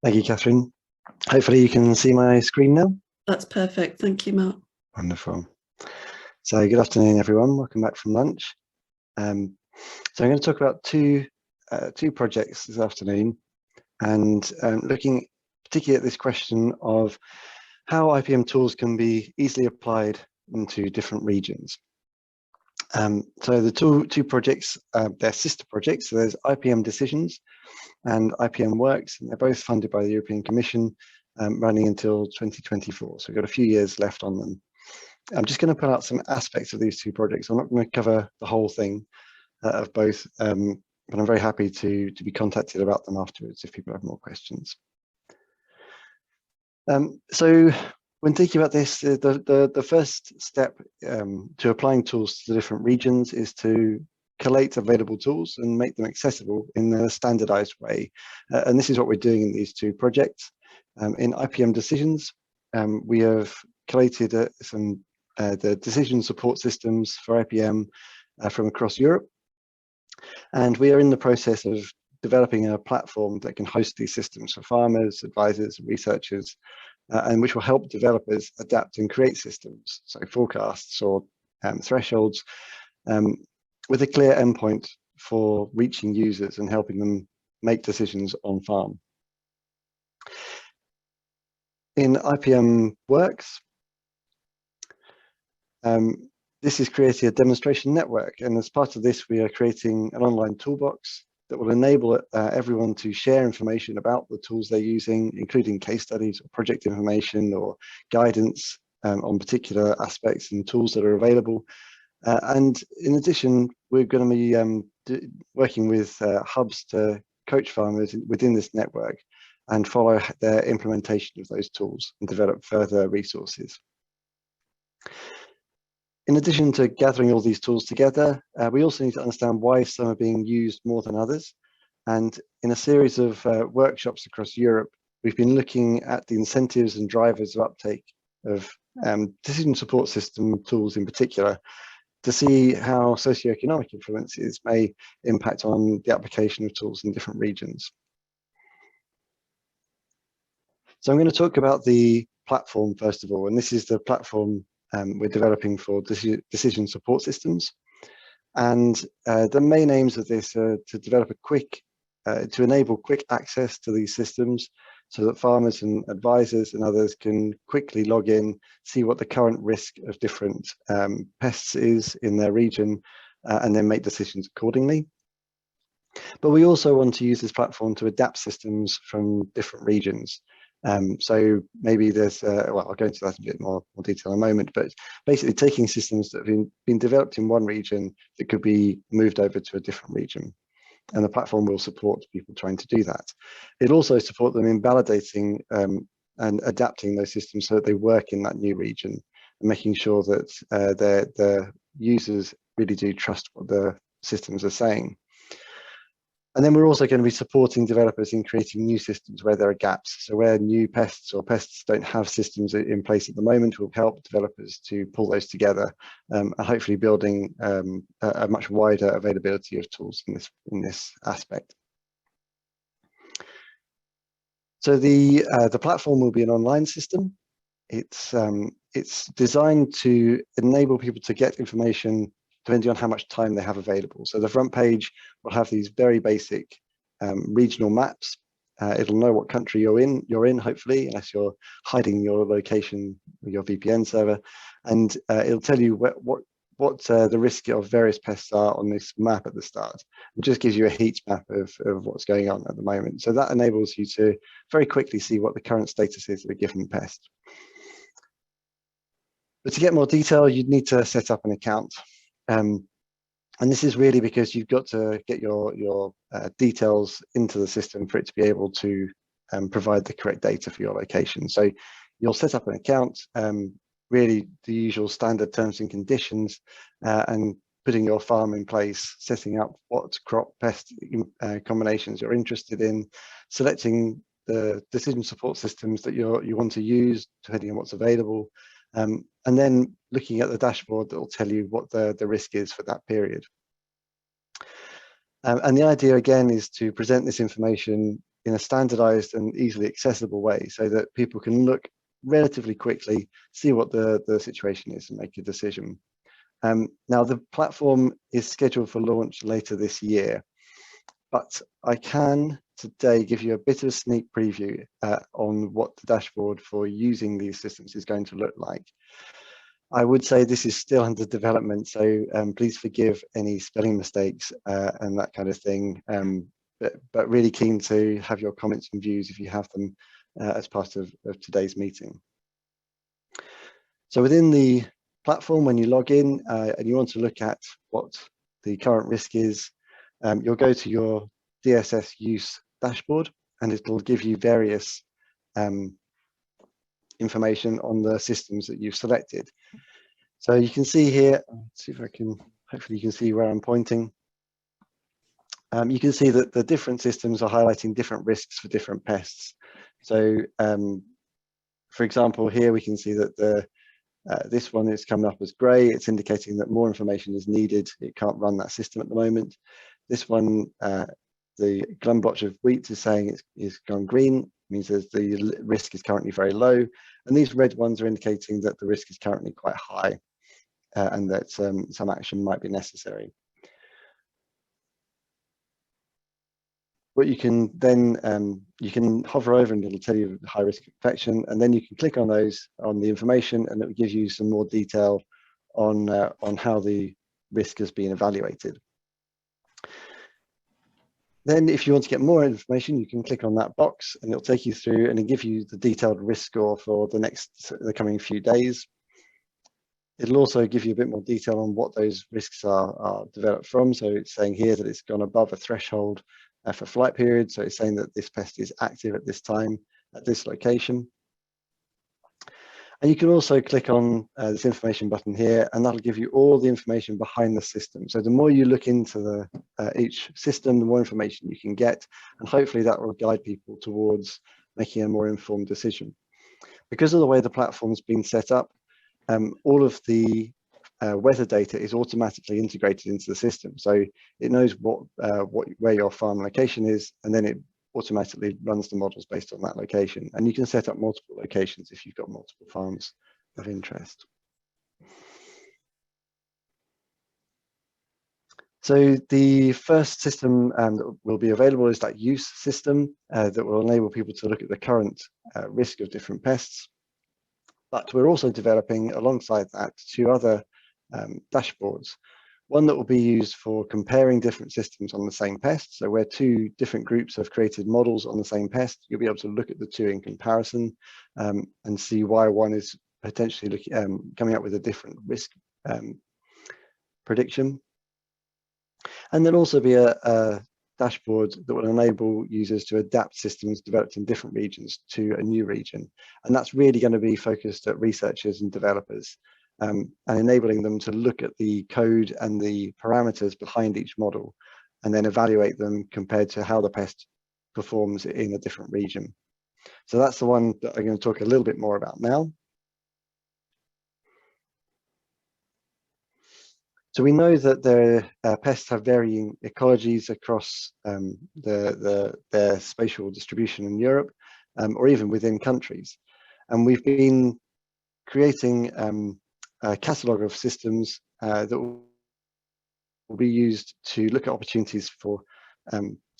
Thank you, Catherine. Hopefully you can see my screen now. That's perfect. Thank you, Mark. Wonderful. So good afternoon, everyone. Welcome back from lunch. So I'm going to talk about two projects this afternoon, and looking particularly at this question of how IPM tools can be easily applied into different regions. So the two projects, they're sister projects. So there's IPM Decisions and IPM Works, and they're both funded by the European Commission, running until 2024. So we've got a few years left on them. I'm just going to pull out some aspects of these two projects. I'm not going to cover the whole thing of both, but I'm very happy to be contacted about them afterwards if people have more questions. So when thinking about this, the first step to applying tools to the different regions is to collate available tools and make them accessible in a standardized way. And this is what we're doing in these two projects. In IPM Decisions, we have collated the decision support systems for IPM from across Europe. And we are in the process of developing a platform that can host these systems for farmers, advisors, researchers, and which will help developers adapt and create systems, so forecasts or thresholds, with a clear endpoint for reaching users and helping them make decisions on farm. In IPM Works, this is creating a demonstration network, and as part of this we are creating an online toolbox that will enable everyone to share information about the tools they're using, including case studies or project information or guidance on particular aspects and tools that are available. And in addition, we're going to be working with hubs to coach farmers within this network and follow their implementation of those tools and develop further resources. In addition to gathering all these tools together, we also need to understand why some are being used more than others. And in a series of workshops across Europe, we've been looking at the incentives and drivers of uptake of decision support system tools in particular, to see how socioeconomic influences may impact on the application of tools in different regions. So I'm going to talk about the platform first of all, and this is the platform we're developing for decision support systems. And the main aims of this are to develop to enable quick access to these systems so that farmers and advisors and others can quickly log in, see what the current risk of different pests is in their region, and then make decisions accordingly. But we also want to use this platform to adapt systems from different regions. So maybe there's, well, I'll go into that in a bit more detail in a moment, but basically taking systems that have been developed in one region that could be moved over to a different region. And the platform will support people trying to do that. It'll also support them in validating and adapting those systems so that they work in that new region, and making sure that their users really do trust what the systems are saying. And then we're also going to be supporting developers in creating new systems where there are gaps. So where new pests or pests don't have systems in place at the moment, will help developers to pull those together, and hopefully building a much wider availability of tools in this aspect. So the platform will be an online system. It's designed to enable people to get information depending on how much time they have available. So the front page will have these very basic regional maps. It'll know what country you're in, hopefully, unless you're hiding your location with your VPN server. And it'll tell you what the risk of various pests are on this map at the start. It just gives you a heat map of what's going on at the moment. So that enables you to very quickly see what the current status is of a given pest. But to get more detail, you'd need to set up an account. And this is really because you've got to get your details into the system for it to be able to provide the correct data for your location. So you'll set up an account, really the usual standard terms and conditions, and putting your farm in place, setting up what crop pest combinations you're interested in, selecting the decision support systems that you want to use depending on what's available, and then looking at the dashboard that will tell you what the risk is for that period. And the idea again is to present this information in a standardized and easily accessible way so that people can look relatively quickly, see what the situation is and make a decision. Now, the platform is scheduled for launch later this year, but I can today give you a bit of a sneak preview on what the dashboard for using these systems is going to look like. I would say this is still under development, so please forgive any spelling mistakes and that kind of thing, but really keen to have your comments and views if you have them as part of today's meeting. So within the platform, when you log in and you want to look at what the current risk is, you'll go to your DSS use dashboard and it'll give you various information on the systems that you've selected. So you can see here, let's see if I can, hopefully you can see where I'm pointing. You can see that the different systems are highlighting different risks for different pests. So for example, here we can see that this one is coming up as grey. It's indicating that more information is needed. It can't run that system at the moment. This one, the glum blotch of wheat is saying it's gone green, means that the risk is currently very low. And these red ones are indicating that the risk is currently quite high and that some action might be necessary. What you can then, you can hover over and it'll tell you high risk of infection, and then you can click on those, on the information, and it will give you some more detail on how the risk has been evaluated. Then if you want to get more information, you can click on that box and it'll take you through and it'll give you the detailed risk score for the coming few days. It'll also give you a bit more detail on what those risks are developed from. So it's saying here that it's gone above a threshold for flight period. So it's saying that this pest is active at this time, at this location. And you can also click on this information button here, and that'll give you all the information behind the system. So the more you look into each system, the more information you can get, and hopefully that will guide people towards making a more informed decision. Because of the way the platform's been set up, all of the weather data is automatically integrated into the system. So it knows where your farm location is, and then it automatically runs the models based on that location. And you can set up multiple locations if you've got multiple farms of interest. So the first system that will be available is that use system that will enable people to look at the current risk of different pests. But we're also developing alongside that 2 other dashboards. One that will be used for comparing different systems on the same pest. So where 2 different groups have created models on the same pest, you'll be able to look at the 2 in comparison and see why one is potentially coming up with a different risk prediction. And there'll also be a dashboard that will enable users to adapt systems developed in different regions to a new region. And that's really going to be focused at researchers and developers. And enabling them to look at the code and the parameters behind each model and then evaluate them compared to how the pest performs in a different region. So that's the one that I'm going to talk a little bit more about now. So we know that the pests have varying ecologies across their spatial distribution in Europe or even within countries. And we've been creating a catalogue of systems that will be used to look at opportunities for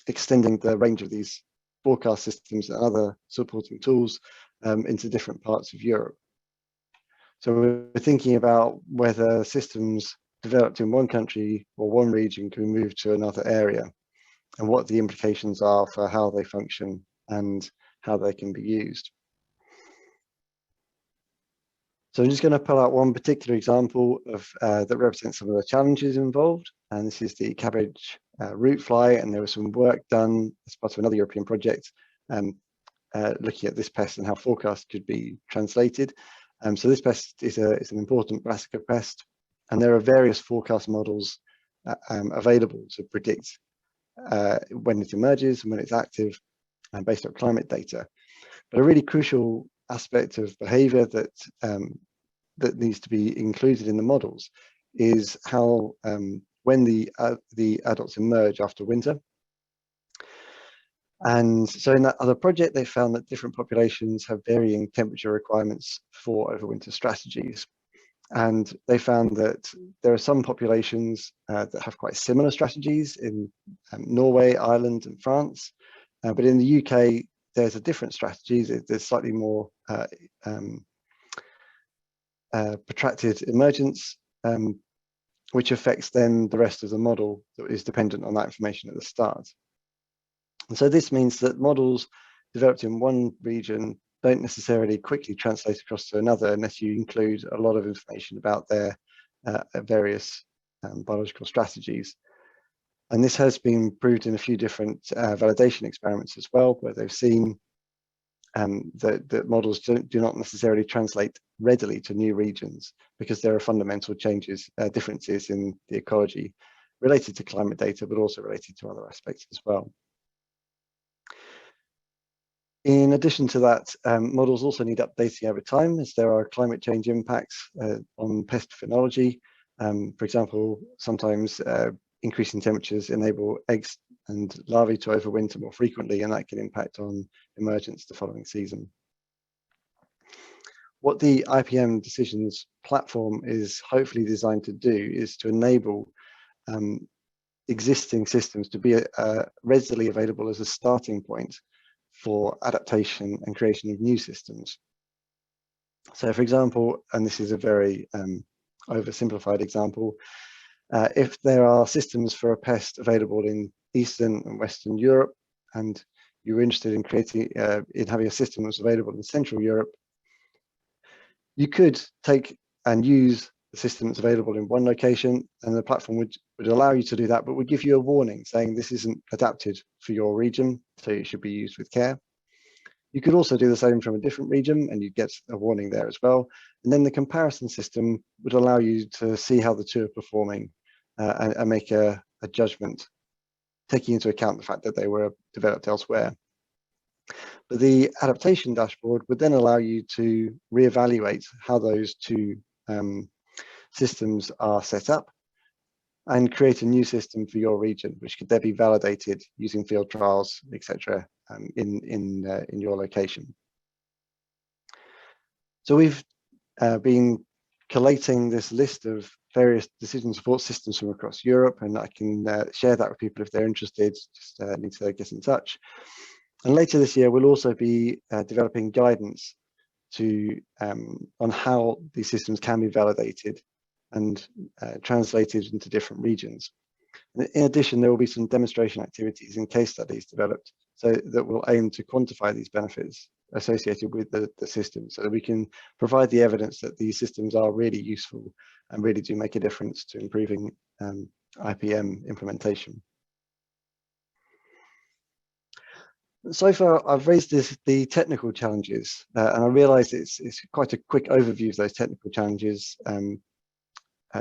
extending the range of these forecast systems and other supporting tools into different parts of Europe. So we're thinking about whether systems developed in one country or one region can move to another area and what the implications are for how they function and how they can be used. So I'm just going to pull out one particular example of that represents some of the challenges involved, and this is the cabbage root fly, and there was some work done as part of another European project looking at this pest and how forecasts could be translated. So this pest is an important brassica pest, and there are various forecast models available to predict when it emerges and when it's active and based on climate data. But a really crucial aspect of behavior that that needs to be included in the models is how when the adults emerge after winter. And so in that other project, they found that different populations have varying temperature requirements for overwinter strategies. And they found that there are some populations that have quite similar strategies in Norway, Ireland, and France. But in the UK, there's a different strategy. There's slightly more protracted emergence, which affects then the rest of the model that is dependent on that information at the start. And so this means that models developed in one region don't necessarily quickly translate across to another unless you include a lot of information about their various biological strategies. And this has been proved in a few different validation experiments as well, where they've seen that models do not necessarily translate readily to new regions because there are fundamental changes, differences in the ecology related to climate data, but also related to other aspects as well. In addition to that, models also need updating over time as there are climate change impacts on pest phenology. For example, sometimes increasing temperatures enable eggs and larvae to overwinter more frequently, and that can impact on emergence the following season. What the IPM Decisions platform is hopefully designed to do is to enable existing systems to be readily available as a starting point for adaptation and creation of new systems. So for example, and this is a very oversimplified example, if there are systems for a pest available in Eastern and Western Europe, and you're interested in creating, in having a system that's available in Central Europe, you could take and use the system that's available in one location, and the platform would allow you to do that, but would give you a warning saying this isn't adapted for your region, so it should be used with care. You could also do the same from a different region, and you'd get a warning there as well. And then the comparison system would allow you to see how the two are performing and make a judgment, taking into account the fact that they were developed elsewhere. But the adaptation dashboard would then allow you to reevaluate how those two systems are set up and create a new system for your region, which could then be validated using field trials, etc., in your location. So we've been collating this list of various decision support systems from across Europe, and I can share that with people if they're interested. Just need to get in touch. And later this year, we'll also be developing guidance to on how these systems can be validated and translated into different regions. In addition, there will be some demonstration activities and case studies developed so that will aim to quantify these benefits associated with the system, so that we can provide the evidence that these systems are really useful and really do make a difference to improving IPM implementation. So far, I've raised the technical challenges, and I realise it's quite a quick overview of those technical challenges,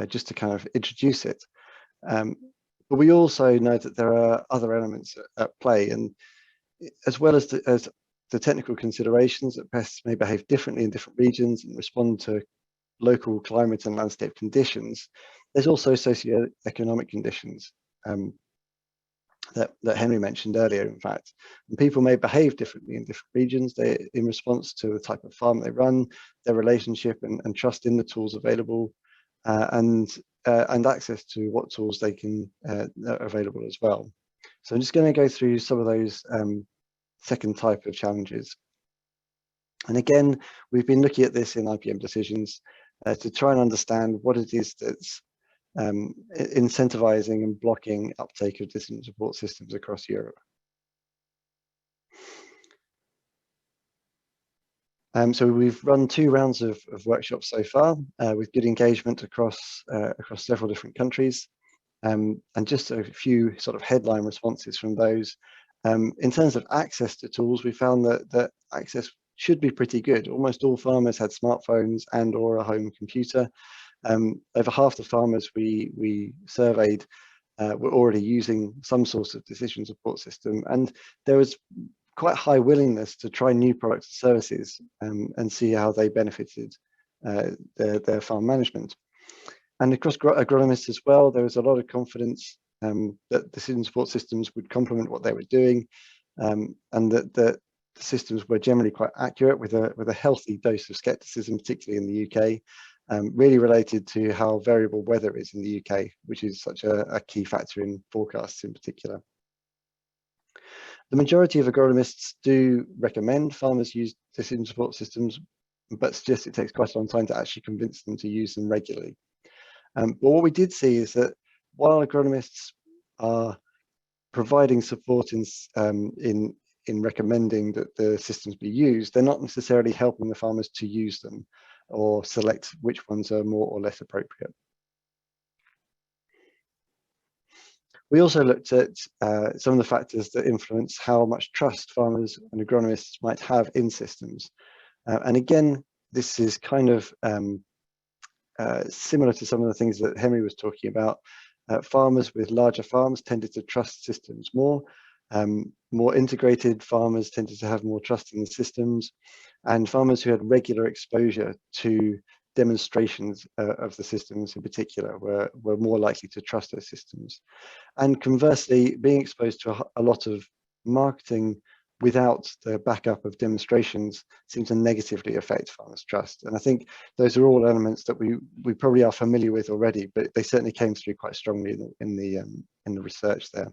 just to kind of introduce it. But we also know that there are other elements at play, and as well as the technical considerations that pests may behave differently in different regions and respond to local climate and landscape conditions, there's also socioeconomic conditions that Henry mentioned earlier, in fact. And people may behave differently in different regions in response to the type of farm they run, their relationship and trust in the tools available, and access to what tools they can are available as well. So I'm just going to go through some of those second type of challenges. And again, we've been looking at this in IPM Decisions to try and understand what it is that's incentivizing and blocking uptake of decision support systems across Europe. So we've run 2 rounds of workshops so far with good engagement across several different countries, and just a few sort of headline responses from those. In terms of access to tools, we found that access should be pretty good. Almost all farmers had smartphones and or a home computer. Over half the farmers we surveyed were already using some sort of decision support system, and there was quite high willingness to try new products and services and see how they benefited their farm management. And across agronomists as well, there was a lot of confidence that decision support systems would complement what they were doing, and that the systems were generally quite accurate with a healthy dose of skepticism, particularly in the UK, really related to how variable weather is in the UK, which is such a key factor in forecasts in particular. The majority of agronomists do recommend farmers use decision support systems, but suggest it takes quite a long time to actually convince them to use them regularly. But what we did see is that while agronomists are providing support in recommending that the systems be used, they're not necessarily helping the farmers to use them or select which ones are more or less appropriate. We also looked at some of the factors that influence how much trust farmers and agronomists might have in systems. And again, this is kind of similar to some of the things that Henry was talking about. Farmers with larger farms tended to trust systems more. More integrated farmers tended to have more trust in the systems, and farmers who had regular exposure to demonstrations of the systems in particular were more likely to trust those systems. And conversely, being exposed to a lot of marketing without the backup of demonstrations seems to negatively affect farmers' trust. And I think those are all elements that we probably are familiar with already, but they certainly came through quite strongly in the research there.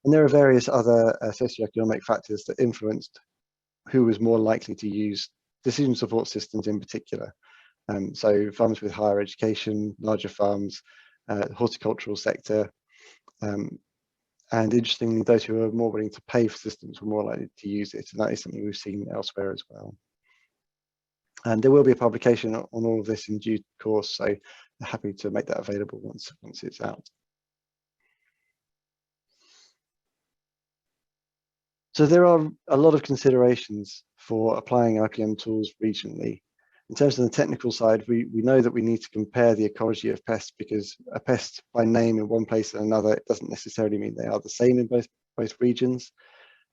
And there are various other socioeconomic factors that influenced who was more likely to use decision support systems in particular. So farmers with higher education, larger farms, horticultural sector, and interestingly, those who are more willing to pay for systems were more likely to use it, and that is something we've seen elsewhere as well. And there will be a publication on all of this in due course, so happy to make that available once it's out. So there are a lot of considerations for applying IPM tools regionally. In terms of the technical side, we know that we need to compare the ecology of pests, because a pest by name in one place and another, it doesn't necessarily mean they are the same in both regions.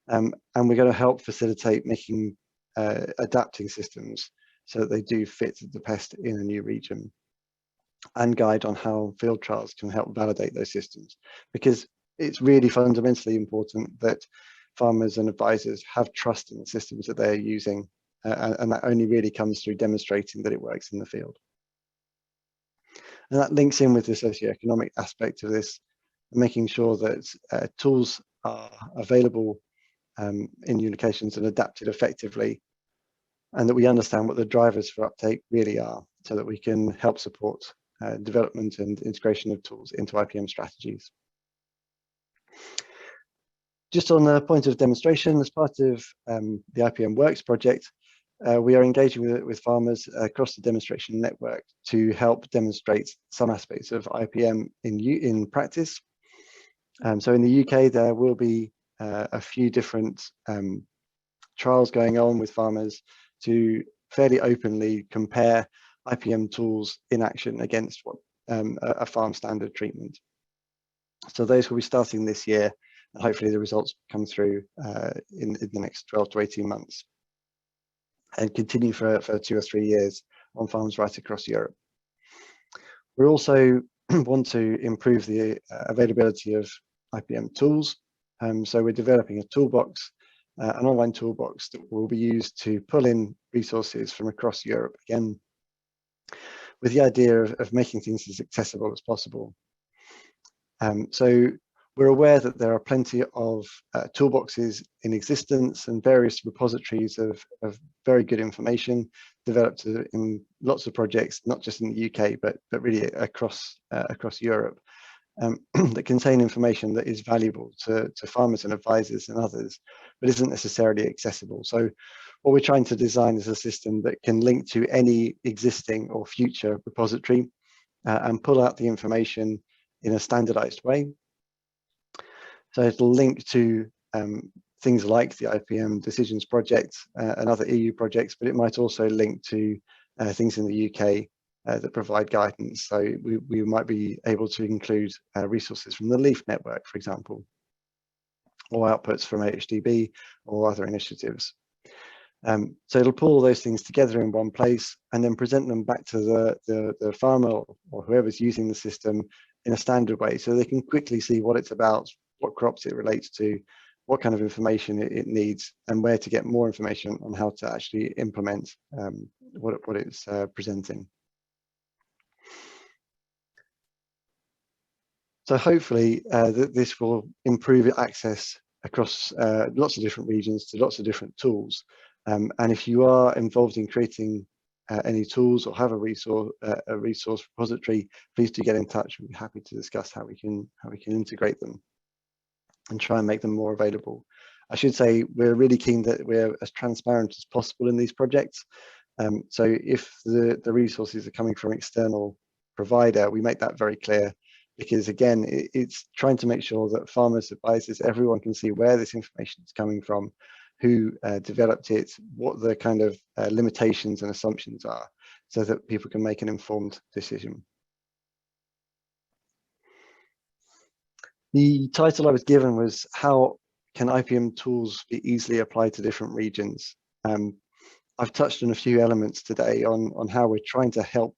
And we're going to help facilitate making adapting systems so that they do fit the pest in a new region, and guide on how field trials can help validate those systems, because it's really fundamentally important that farmers and advisors have trust in the systems that they're using, and that only really comes through demonstrating that it works in the field. And that links in with the socioeconomic aspect of this, making sure that tools are available in new locations and adapted effectively, and that we understand what the drivers for uptake really are, so that we can help support development and integration of tools into IPM strategies. Just on the point of demonstration, as part of the IPM Works project, we are engaging with farmers across the demonstration network to help demonstrate some aspects of IPM in practice. So in the UK, there will be a few different trials going on with farmers to fairly openly compare IPM tools in action against what a farm standard treatment. So those will be starting this year, and hopefully the results come through in the next 12 to 18 months, and continue for 2 or 3 years on farms right across Europe. We also want to improve the availability of IPM tools. So we're developing a toolbox, an online toolbox that will be used to pull in resources from across Europe, again, with the idea of making things as accessible as possible. So we're aware that there are plenty of toolboxes in existence and various repositories of very good information developed in lots of projects, not just in the UK, but really across Europe, that contain information that is valuable to farmers and advisors and others, but isn't necessarily accessible. So what we're trying to design is a system that can link to any existing or future repository and pull out the information in a standardized way. So it'll link to things like the IPM Decisions project and other EU projects, but it might also link to things in the UK that provide guidance. So we might be able to include resources from the LEAF network, for example, or outputs from HDB or other initiatives. So it'll pull all those things together in one place and then present them back to the farmer or whoever's using the system in a standard way, so they can quickly see what it's about, what crops it relates to, what kind of information it needs, and where to get more information on how to actually implement what it's presenting. So hopefully this will improve access across lots of different regions to lots of different tools. And if you are involved in creating any tools or have a resource repository, please do get in touch. We'll be happy to discuss how we can integrate them and try and make them more available. I should say we're really keen that we're as transparent as possible in these projects. So if the resources are coming from external provider, we make that very clear, because again, it's trying to make sure that farmers, advisors, everyone can see where this information is coming from, who developed it, what the kind of limitations and assumptions are, so that people can make an informed decision. The title I was given was, how can IPM tools be easily applied to different regions? I've touched on a few elements today on how we're trying to help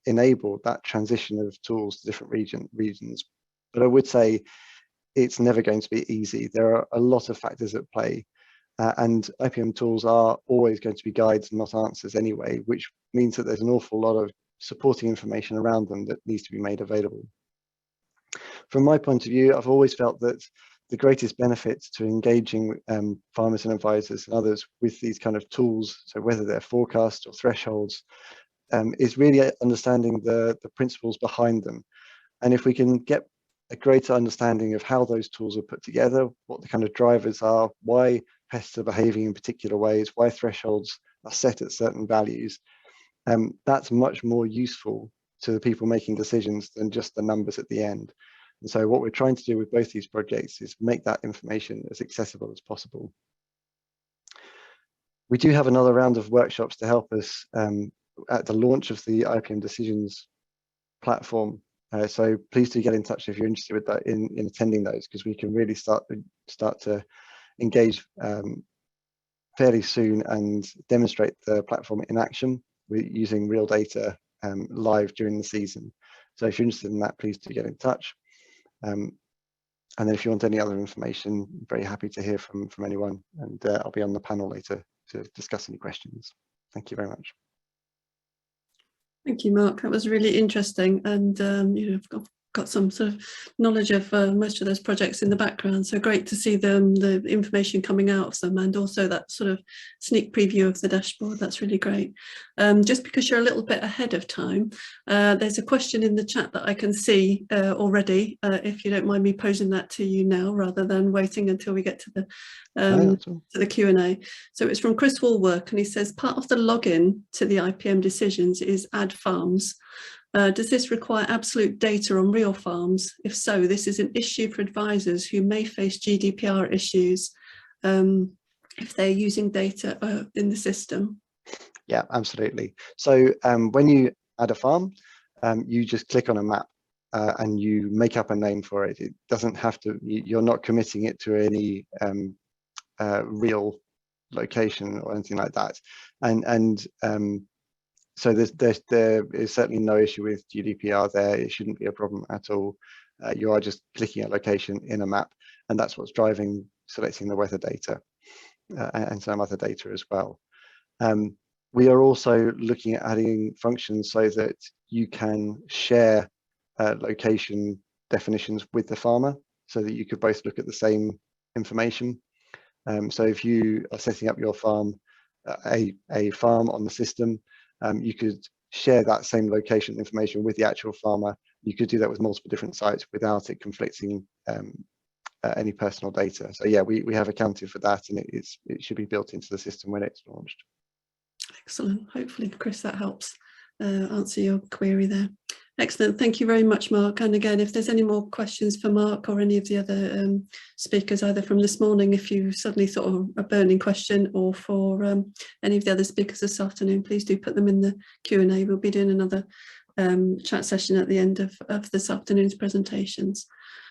enable that transition of tools to different regions. But I would say it's never going to be easy. There are a lot of factors at play, and IPM tools are always going to be guides, not answers anyway, which means that there's an awful lot of supporting information around them that needs to be made available. From my point of view, I've always felt that the greatest benefit to engaging farmers and advisors and others with these kind of tools, so whether they're forecasts or thresholds, is really understanding the principles behind them. And if we can get a greater understanding of how those tools are put together, what the kind of drivers are, why pests are behaving in particular ways, why thresholds are set at certain values, that's much more useful to the people making decisions than just the numbers at the end. And so what we're trying to do with both these projects is make that information as accessible as possible. We do have another round of workshops to help us at the launch of the IPM Decisions platform. So please do get in touch if you're interested with that in attending those, because we can really start to engage fairly soon and demonstrate the platform in action. We're using real data live during the season. So if you're interested in that, please do get in touch. And then if you want any other information, I'm very happy to hear from anyone, and I'll be on the panel later to discuss any questions. Thank you very much. Thank you, Mark. That was really interesting, and I've got some sort of knowledge of most of those projects in the background, so great to see the information coming out of them, and also that sort of sneak preview of the dashboard. That's really great. Just because you're a little bit ahead of time, there's a question in the chat that I can see already, if you don't mind me posing that to you now rather than waiting until we get to the Q&A. So it's from Chris Woolwork, and he says, part of the login to the IPM decisions is add farms. Does this require absolute data on real farms? If so, this is an issue for advisors who may face GDPR issues if they're using data in the system. Yeah, absolutely. So when you add a farm, you just click on a map and you make up a name for it. It doesn't have to, you're not committing it to any real location or anything like that. So there is certainly no issue with GDPR there. It shouldn't be a problem at all. You are just clicking a location in a map, and that's what's driving selecting the weather data and some other data as well. We are also looking at adding functions so that you can share location definitions with the farmer, so that you could both look at the same information. So if you are setting up your farm, a farm on the system, you could share that same location information with the actual farmer. You could do that with multiple different sites without it conflicting any personal data. So yeah, we have accounted for that, and it should be built into the system when it's launched. Excellent. Hopefully, Chris, that helps answer your query there. Excellent. Thank you very much, Mark. And again, if there's any more questions for Mark or any of the other speakers, either from this morning, if you suddenly thought of a burning question, or for any of the other speakers this afternoon, please do put them in the Q&A. We'll be doing another chat session at the end of this afternoon's presentations.